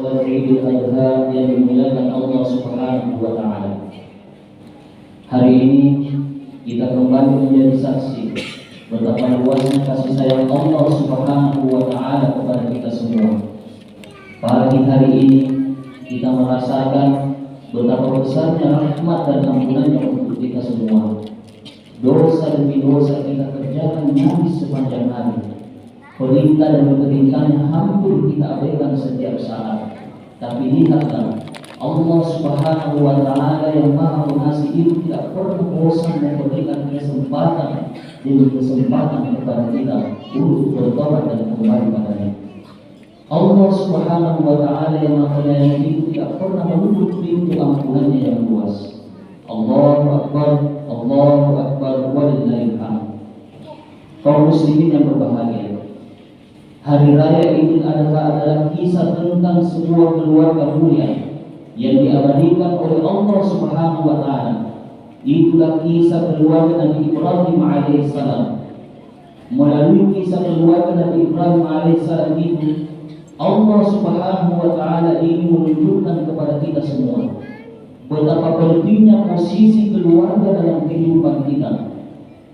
sholat Idul Adha yang dimuliakan Allah Subhanahu wa Ta'ala. Hari ini kita kembali menjadi saksi betapa luasnya kasih sayang Allah Subhanahu wa Ta'ala kepada kita semua. Pagi hari ini kita merasakan betapa besarnya rahmat dan ampunannya untuk kita semua. Dosa demi dosa kita kerjakan nyaris sepanjang hari. Perintah dan perintahnya hampir kita abaikan setiap saat. Tapi lihatlah, Allah Subhanahu wa Ta'ala yang Maha Pengasih itu tidak pernah bosan memberikan kesempatan demi kesempatan kepada kita untuk bertobat dan kembali padanya. Allah Subhanahu wa Ta'ala yang Maha Penyayang itu tidak pernah menutup pintu ampunannya yang luas. Allahu Akbar, Allahu Akbar, walillahil hamd. Kaum muslimin yang berbahagia, Hari Raya Idul Adha adalah kisah tentang sebuah keluarga mulia yang diabadikan oleh Allah Subhanahu wa Ta'ala. Itulah kisah keluarga Nabi Ibrahim alaihissalam. Melalui kisah keluarga Nabi Ibrahim alaihissalam itu, Allah Subhanahu wa Ta'ala ingin menunjukkan kepada kita semua betapa pentingnya posisi keluarga dalam kehidupan kita.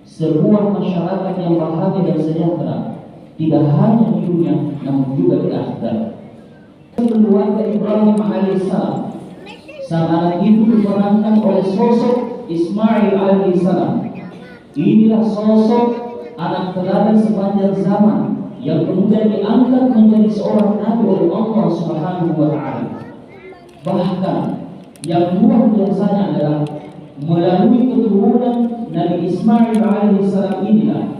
Sebuah masyarakat yang bahagia dan sejahtera tidak hanya di dunia, namun juga di akhirat. Keluarga Ibrahim alaihissalam, sang anak itu diperankan oleh sosok Ismail alaihissalam. Inilah sosok anak teladan sepanjang zaman yang kemudian diangkat menjadi seorang nabi oleh Allah Subhanahu wa Ta'ala. Bahkan yang luar biasanya adalah melalui keturunan Nabi Ismail alaihissalam inilah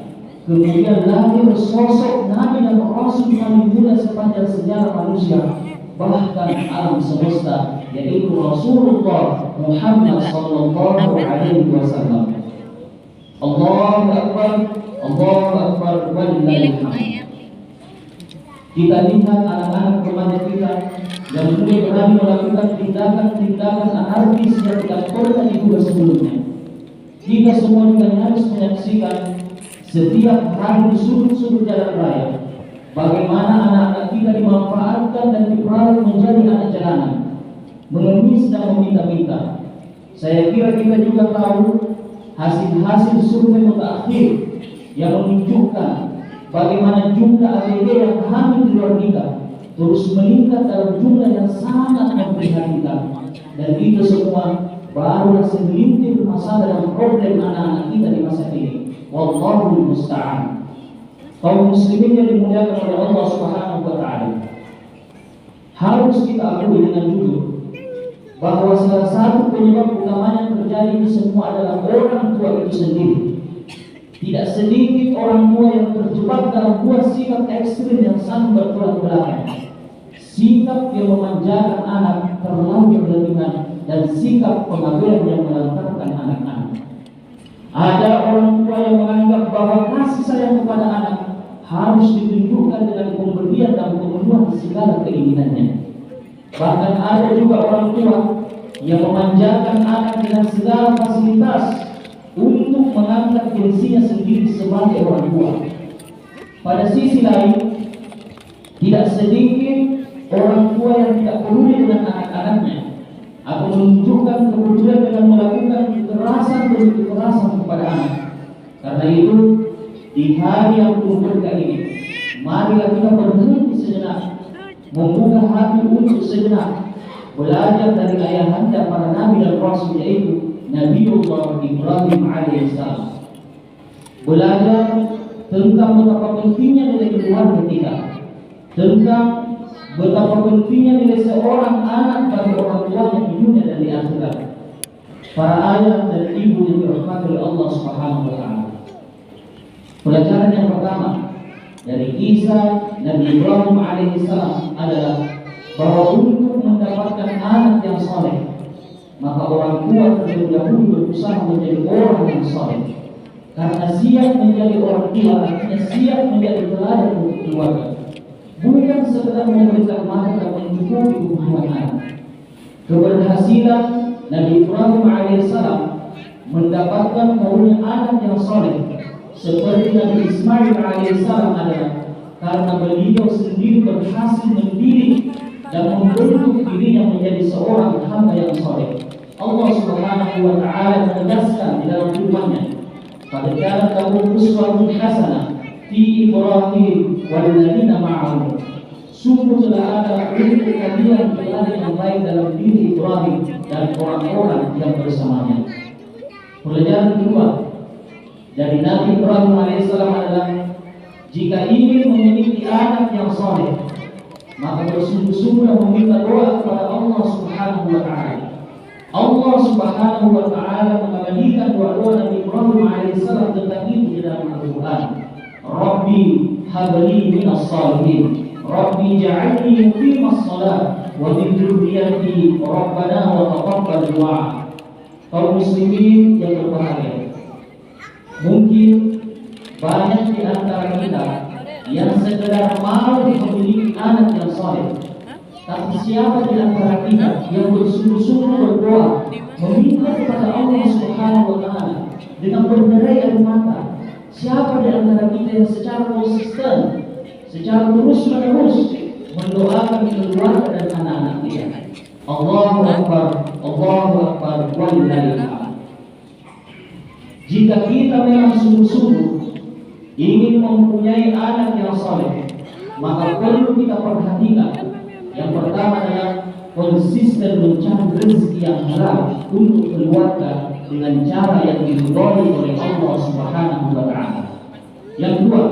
kemudian lahir sosok Nabi dan Rasul paling mulia sepanjang sejarah manusia, bahkan alam semesta, yaitu Rasulullah Muhammad sallallahu alaihi wasallam. Allahu Akbar, Allahu Akbar, walillahil hamd. Kita lihat anak-anak remaja kita yang mulai berani melakukan tindakan-tindakan anarkis yang tidak pernah diduga sebelumnya. Kita semua juga harus menyaksikan setiap hari di sudut-sudut jalan raya bagaimana anak-anak kita dimanfaatkan dan diperalat menjadi anak jalanan, mengemis dan meminta-minta. Saya kira kita juga tahu hasil-hasil survei mutakhir yang menunjukkan bagaimana jumlah ABG yang hamil di luar nikah terus meningkat dalam jumlah yang sangat memprihatinkan. Dan itu semua barulah segelintir masalah dan problem anak-anak kita di masa ini. Wallahul musta'an. Kaum muslimin yang dimuliakan oleh Allah Subhanahu wa Ta'ala, harus kita akui dengan jujur bahwa salah satu penyebab utamanya terjadi ini semua adalah orang tua itu sendiri. Tidak sedikit orang tua yang terjebak dalam dua sikap ekstrim yang sangat bertolak belakang. Sikap yang memanjakan anak terlalu berlebihan dan sikap pengabaian yang melantarkan anak-anak. Ada orang tua yang menganggap bahwa kasih sayang kepada anak harus ditunjukkan dengan pemberian dan pemenuhan segala keinginannya. Bahkan ada juga orang tua yang memanjakan anak dengan segala fasilitas untuk mengangkat dirinya sendiri sebagai orang tua. Pada sisi lain, tidak sedikit orang tua yang tidak peduli dengan anak-anaknya atau menunjukkan kepedulian dengan melakukan kekerasan demi kekerasan kepada anak. Karena itu, di hari yang berbahagia ini, marilah kita berhenti sejenak, membuka hati untuk sejenak, belajar dari ayahanda para nabi dan rasul, yaitu Nabiullah Ibrahim alaihissalam. Belajar tentang betapa pentingnya nilai keluarga kita, tentang betapa pentingnya nilai seorang anak bagi orang tuanya di dunia dan di akhirat. Para ayah dan ibu yang dirahmati oleh Allah Subhanahu wa Ta'ala. Pelajaran yang pertama dari kisah Nabi Ibrahim alaihissalam adalah bahwa untuk mendapatkan anak yang saleh, maka orang tua terlebih dahulu berusaha menjadi orang yang saleh. Karena siap menjadi orang tua artinya siap menjadi teladan untuk keluarga, bukan sekedar memberikan makan dan mencukupi kebutuhan anak. Keberhasilan Nabi Ibrahim alaihissalam mendapatkan karunia anak yang saleh seperti Nabi Ismail alaihissalam adalah karena beliau sendiri berhasil mendidik dan membentuk dirinya menjadi seorang hamba yang soleh. Allah Subhanahu wa taala menegaskan di dalam firman-Nya, "Qad kanat lakum uswatun hasanah fi Ibrahim wal ladzina ma'ahu." Sungguh telah ada untuk kalian teladan yang baik dalam diri Ibrahim dan orang-orang yang bersamanya. Pelajaran kedua dari Nabi Ibrahim alaihissalam adalah jika ingin memiliki anak yang soleh, maka bersungguh-sungguh meminta doa kepada Allah Subhanahu wa taala. Allah Subhanahu wa taala mengabadikan doa-doa Nabi Ibrahim alaihissalam tentang itu di dalam Al-Qur'an. Rabbi habli minas salihin, Rabbi ja'alni muqimas shalah wa min dzurriyyati rabbana wa taqabbal du'a. Kaum muslimin yang berbahagia, mungkin banyak di antara kita yang sekedar mau memiliki anak yang soleh, tapi siapa di antara kita yang bersungguh-sungguh berdoa meminta kepada Allah Subhanahu wa taala dengan berderai air mata? Siapa di antara kita yang secara konsisten, secara terus-menerus mendoakan keluarga dan anak-anak kita? Allahu Akbar, Allahu Akbar, walillahil hamd. Jika kita memang sungguh-sungguh ingin mempunyai anak yang soleh, maka perlu kita perhatikan. Yang pertama adalah konsisten mencari rezeki yang halal untuk keluarga dengan cara yang diridhoi oleh Allah Subhanahu wa taala. Yang kedua,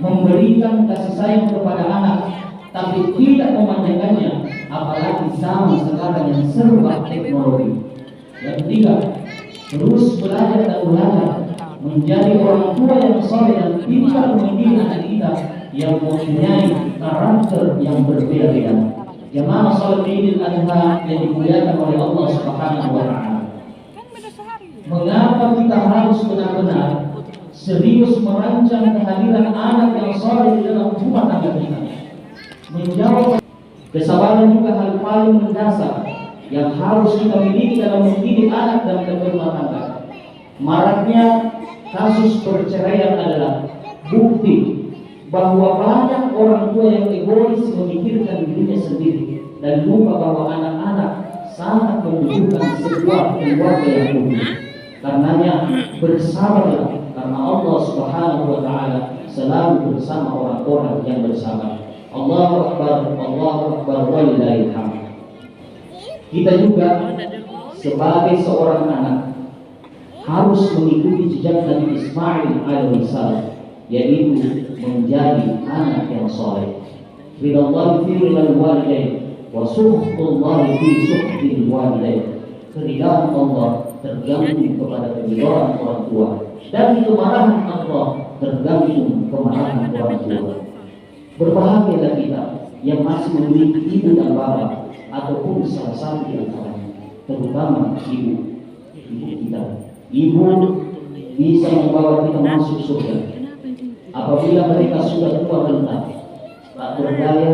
memberikan kasih sayang kepada anak tapi tidak memanjakannya, apalagi zaman sekarang yang serba teknologi. Yang ketiga, terus belajar dan belajar menjadi orang tua yang soleh dan pintar mendidik anak kita yang mempunyai karakter yang berbeda-beda. Jamaah salat Idul Adha yang dimuliakan oleh Allah Subhanahu wa taala. Mengapa kita harus benar-benar serius merancang kehadiran anak yang soleh di dalam rumah tangga kita? Menjawab kesabaran juga hal paling mendasar yang harus kita miliki dalam mendidik anak dan berumah tangga. Maraknya kasus perceraian adalah bukti bahwa banyak orang tua yang egois memikirkan dirinya sendiri dan lupa bahwa anak-anak sangat membutuhkan sebuah keluarga yang utuh. Karenanya bersabarlah, karena Allah Subhanahu wa taala selalu bersama orang-orang yang bersabar. Allahu Akbar, Allahu Akbar, walillahil hamd. Kita juga sebagai seorang anak harus mengikuti jejak Nabi Ismail alaihissalam, yaitu menjadi anak yang soleh. Ridallahi fi ridal walidain wa sukhtullahi fi sukhtil walidain. Keridhaan Allah tergantung kepada keridhaan orang tua, dan kemarahan Allah tergantung kemarahan orang tua. Berbahagialah kita yang masih memiliki ibu dan bapak ataupun salah satu di antaranya, terutama ibu kita. Ibu bisa membawa kita masuk surga apabila mereka sudah tua renta, tak berdaya,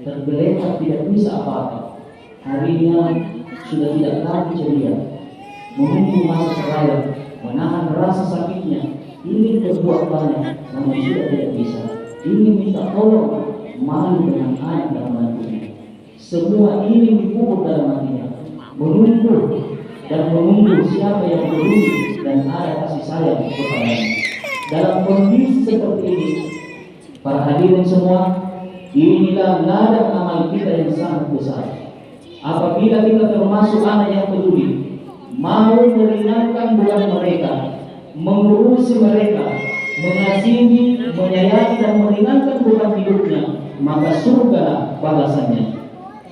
tergeletak, tidak bisa apa-apa. Harinya sudah tidak lagi ceria, menunggu masa seraya, menahan rasa sakitnya, ingin berbuat banyak namun sudah tidak bisa, ingin minta tolong, malu dengan anak dan menantunya. Semua ini dikubur dalam hatinya, menunggu dan menunggu siapa yang peduli dan ada kasih sayang kepadanya. Dalam kondisi seperti ini, para hadirin semua, inilah ladang amal kita yang sangat besar. Apabila kita termasuk anak yang peduli, mau meringankan beban mereka, mengurusi mereka, mengasihi, menyayangi dan meringankan beban hidupnya, maka surga balasannya.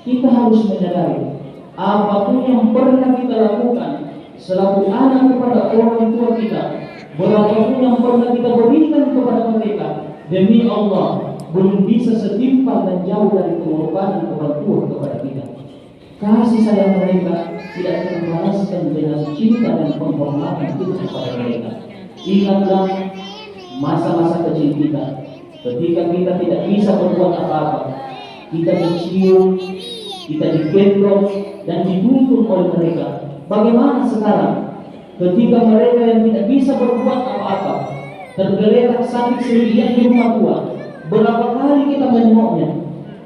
Kita harus menyadari apapun yang pernah kita lakukan selaku anak kepada orang tua kita, berapapun yang pernah kita berikan kepada mereka, demi Allah belum bisa setimpal dan jauh dari pengorbanan orang tua kepada kita. Kasih sayang mereka tidak terbalaskan dengan cinta dan penghormatan kita kepada mereka. Ingatlah masa-masa kecil kita, ketika kita tidak bisa berbuat apa-apa, kita dicium, kita digendong dan dituntun oleh mereka. Bagaimana sekarang ketika mereka yang tidak bisa berbuat apa-apa tergeletak sakit sendirian di rumah tua? Berapa kali kita menengoknya,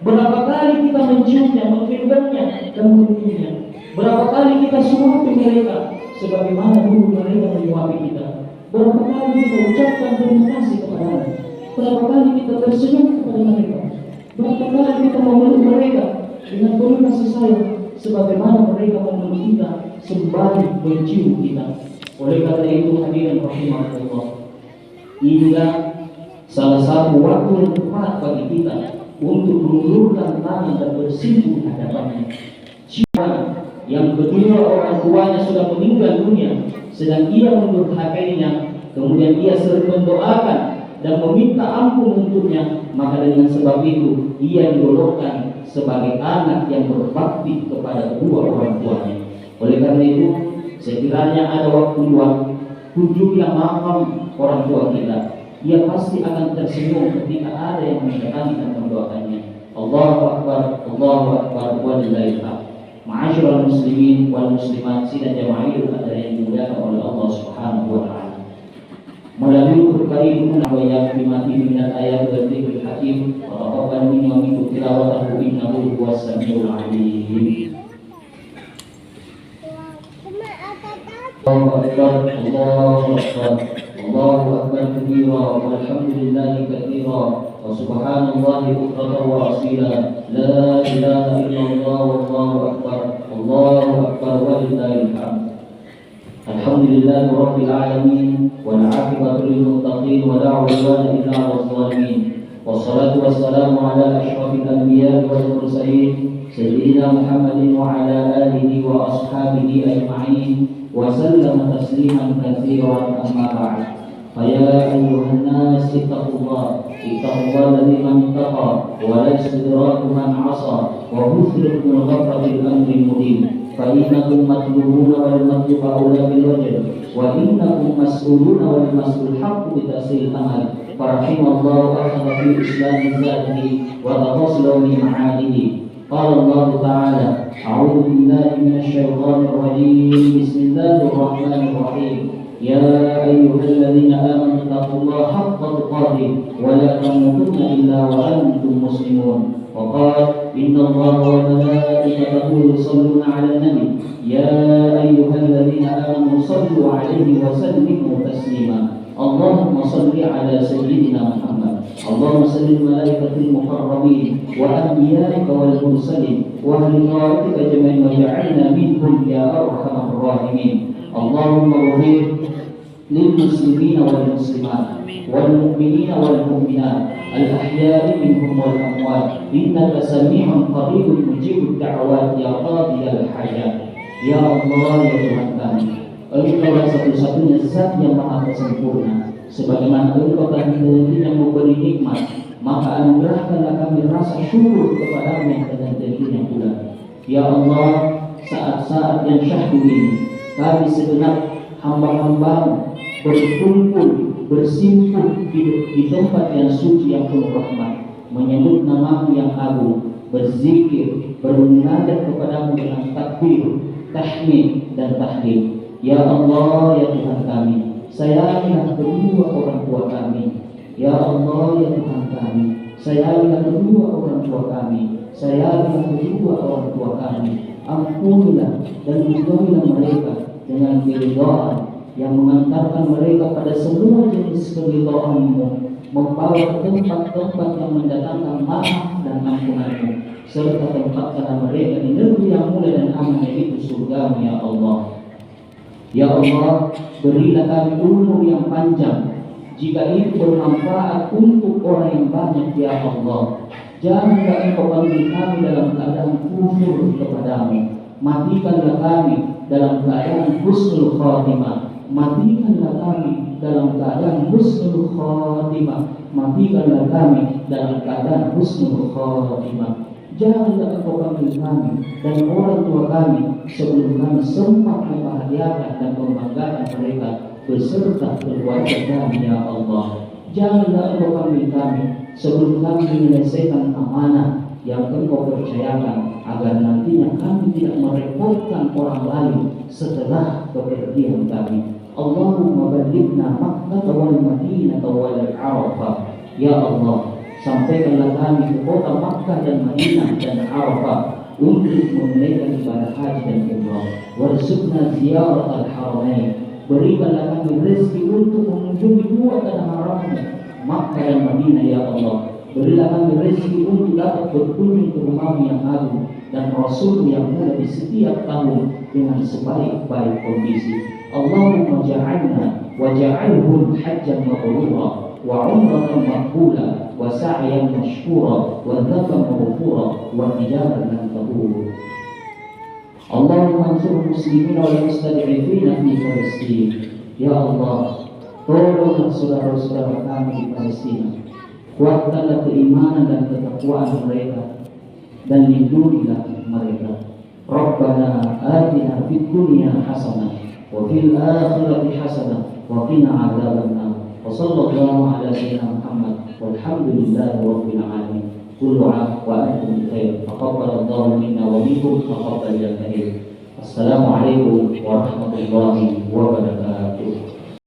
Berapa kali kita menciumnya, menggendongnya, dan memeluknya. Berapa kali kita suapi mereka, sebagaimana dulu mereka menyuapi kita. Berapa kali kita ucapkan terima kasih kepada mereka. Berapa kali kita tersenyum kepada mereka. Berapa kali kita memeluk mereka dengan penuh kasih sayang, sebagaimana mereka memeluk kita sembari mencium kita. Oleh karena itu hadirin rahimahullah, inilah salah satu waktu yang tepat bagi kita untuk mengulurkan tangan dan bersimpuh di hadapannya. Siapa yang kedua orang tuanya sudah meninggal dunia, sedang ia mendurhakainya, kemudian ia sering mendoakan dan meminta ampun untuknya, maka dengan sebab itu ia digolongkan sebagai anak yang berbakti kepada kedua orang tuanya. Oleh karena itu, sekiranya ada waktu luang, kunjungilah makam orang tua kita. Ia pasti akan tersenyum ketika ada yang mendatangi dan mendoakannya. Allahu Akbar, Allahu Akbar, walillahil hamd. Ma'asyiral muslimin wal muslimat, sidang jamaah ada yang dimuliakan oleh Allah Subhanahu wa taala. Melalui berkaitan ayat 5 minat ayat berdzikril hakim, wa taqabbal minni wa minkum tilawatahu innahu huwas samiul alim. Allahu Akbar, Allahu Akbar, Allahu Akbar kabira, walhamdulillahi katsira, wa subhanallahi bukratan wa asila, la ilaha illallah, wallahu akbar, Allahu akbar, walillahil hamd. Alhamdulillahi rabbil alamin, wal 'aqibatu lil muttaqin, wa la 'udwana illa 'alal zalimin. Wassalatu wassalamu ala asyrafil anbiya'i wal mursalin, sayyidina Muhammadin wa ala alihi wa ashabihi ajma'in. وسلم تسليما كثيرا أما بعد فيا أيها الناس اتقوا الله الذي من اتقى ولا استدراك من عصى ومثلك من غفرة الأمر المبين فإنكم مطلوبون والمطلوب أولى بالوجه وإنكم مسؤولون والمسؤول حق بتأصيل الأمل فرحم الله أخذ في إسلام ذاته وتفصل من معانيه. قال الله تعالى أعوذ بالله من الشيطان الرجيم بسم الله الرحمن الرحيم يا أيها الذين آمنوا اتقوا الله حق تقاته ولا تموتن إلا وأنتم مسلمون. وقال إن الله وملائكته يصلون على النبي يا أيها الذين آمنوا صلوا عليه وسلموا تسليما. اللهم صل على سيدنا محمد. اللهم صل الملائكة المقربين وأنبيائك والمرسلين وأهل طاعتك جميعا واجعلنا منهم يا أرحم الراحمين. اللهم اغفر للمسلمين والمسلمات والمؤمنين والمؤمنات الأحياء منهم والأموات إنك سميع قريب مجيب الدعوات يا قاضي الحاجات. Ya Allah, ya Tuhan kami, Engkau satu-satunya zat yang maha sempurna. Sebagaimana Engkau telah yang memberi nikmat, maka anugerahkanlah kami rasa syukur kepadamu dengan tentunya pula. Ya Allah, saat-saat yang syahdu ini, kami segenap hamba-hambamu berkumpul, bersimpuh di tempat yang suci yang penuh rahmat, menyebut namamu yang agung, berzikir, bermunajat kepadamu dengan takbir, tahmid dan tahlil. Ya Allah, ya Tuhan kami, sayangilah kedua orang tua kami. Ya Allah, ya Tuhan kami, sayangilah kedua orang tua kami. Sayangilah kedua orang tua kami. Ampunilah dan ridhoilah mereka dengan keridhaan yang mengantarkan mereka pada semua jenis keridhaan-Mu, membawa tempat-tempat yang mendatangkan maaf dan ampunan-Mu, serta tempatkanlah mereka di negeri yang mulia dan aman, yaitu surga-Mu ya Allah. Ya Allah, berilah kami umur yang panjang, jika itu bermanfaat untuk orang yang banyak ya Allah. Janganlah Engkau panggil kami dalam keadaan kufur kepadamu. Matikanlah kami dalam keadaan husnul khatimah. Matikanlah kami dalam keadaan husnul khatimah. Matikanlah kami dalam keadaan husnul khatimah. Janganlah Engkau panggil kami dan orang tua kami sebelum kami sempat membahagiakan dan membanggakan mereka beserta keluarga kami ya Allah. Janganlah Engkau panggil kami sebelum kami menyelesaikan amanah yang Engkau percayakan, agar nantinya kami tidak merepotkan orang lain setelah kepergian kami. Allahumma ballighna Makkah wal Madinah wal Arafah. Ya Allah, sampaikanlah kami ke kota Makkah dan Madinah dan Arafah untuk menunaikan ibadah haji dan umrah. Warzuqna ziyarat al-haramain, berikanlah kami rezeki untuk mengunjungi dua tanah harammu, Makkah dan Madinah ya Allah. Berilah kami rezeki untuk dapat berkunjung ke rumahmu yang agung dan Rasul yang mulia di setiap tahun dengan sebaik-baik kondisi. Allahumma ja'alna wa ja'alhum hajjan mabrura wa umratan maqbula wa sa'yan mashkura wa dhanban maghfura wa tijaratan tabur. Allahumma ansur muslimin wal mustad'ifin fi Palestin. Ya Allah, tolonglah saudara-saudara kami di Palestina. Kuatkanlah keimanan dan ketakwaan mereka dan lindungilah mereka. Rabbana atina fid dunya hasanah wa fil akhirati hasanah wa qina adzabannar. Wa sallallahu ala sayyidina Muhammad walhamdulillahi rabbil alamin. Kullu 'am wa antum bi khair. Taqabbalallahu minna wa minkum taqabbal ya karim. Assalamualaikum warahmatullahi wabarakatuh.